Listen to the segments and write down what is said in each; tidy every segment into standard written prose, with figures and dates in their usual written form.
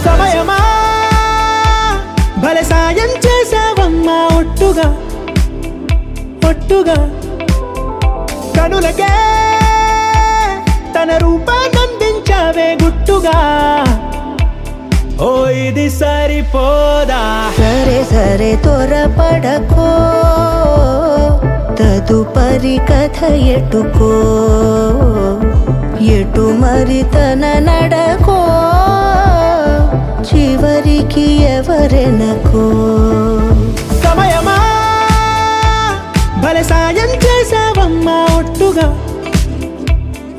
సమయమా భలే సాయం చేసావమ్మా ఒట్టుగా ఒట్టుగా కనులకే తన రూపాన్నందించావే గుట్టుగా ఓ ఇది సరిపోదా సరే సరే త్వరపడకో తదుపరి కథ ఎటుకో ఎటు మరి తన నడకో చివరికి ఎవరెనకో సమయమా భలే సాయం చేసావమ్మా ఒట్టుగా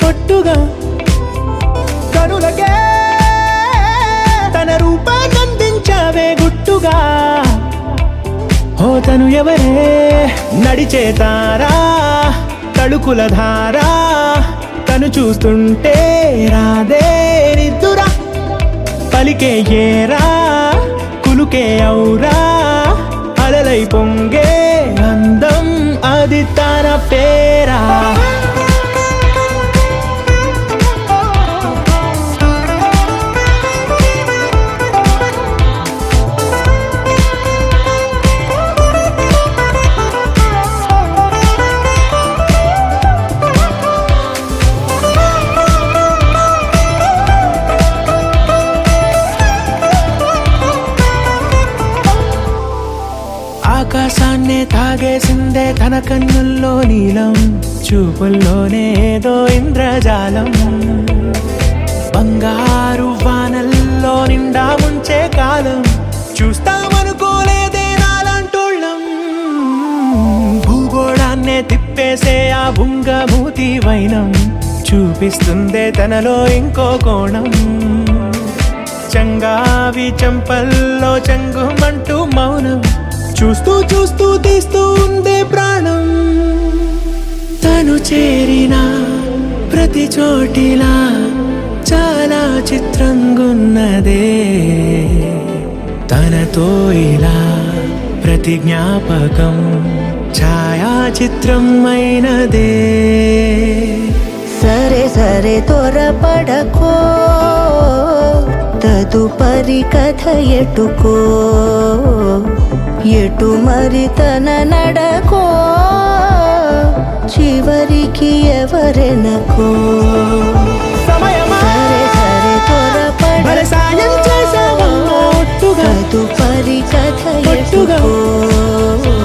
ఒట్టుగా కనులకే తన రూపాన్నందించావే గుట్టుగా ఓ తను ఎవరే నడిచే తారా తళుకుల ధారా తను చూస్తుంటే రాదే నిద్దురా పలికే ఏరా కులుకే ఔరా అలలై పొంగే అందం అది తన పేరా ఆకాశాన్నే తాగేసిందే తన కన్నుల్లో నీలం చూపుల్లోనే ఏదో ఇంద్రజాలం బంగారు వానల్లో నిండా ముంచే కాలం చూస్తామనుకోలేదే నాలాంటోళ్ళం భూగోళాన్నే తిప్పేసే ఆ బుంగమూతి వైనం చూపిస్తుందే తనలో ఇంకో కోణం చంగావి చంపల్లో చంగుమంటూ మౌనం చూస్తూ చూస్తూ తీస్తూ ఉందే ప్రాణం తను చేరిన ప్రతి చోటిలా చాలా చిత్రంగున్నదే తనతో ఇలా ప్రతి జ్ఞాపకం ఛాయాచిత్రం అయినదే సరే సరే త్వరపడకో తదుపరి కథ ఎటుకో ఎటు మరి తన నడకో చివరికి ఎవరెనకో సమయమా సరే సరే భలే సాయం చేసావమ్మా ఒట్టుగా తదుపరి కథ ఒట్టుగా ఎటుకో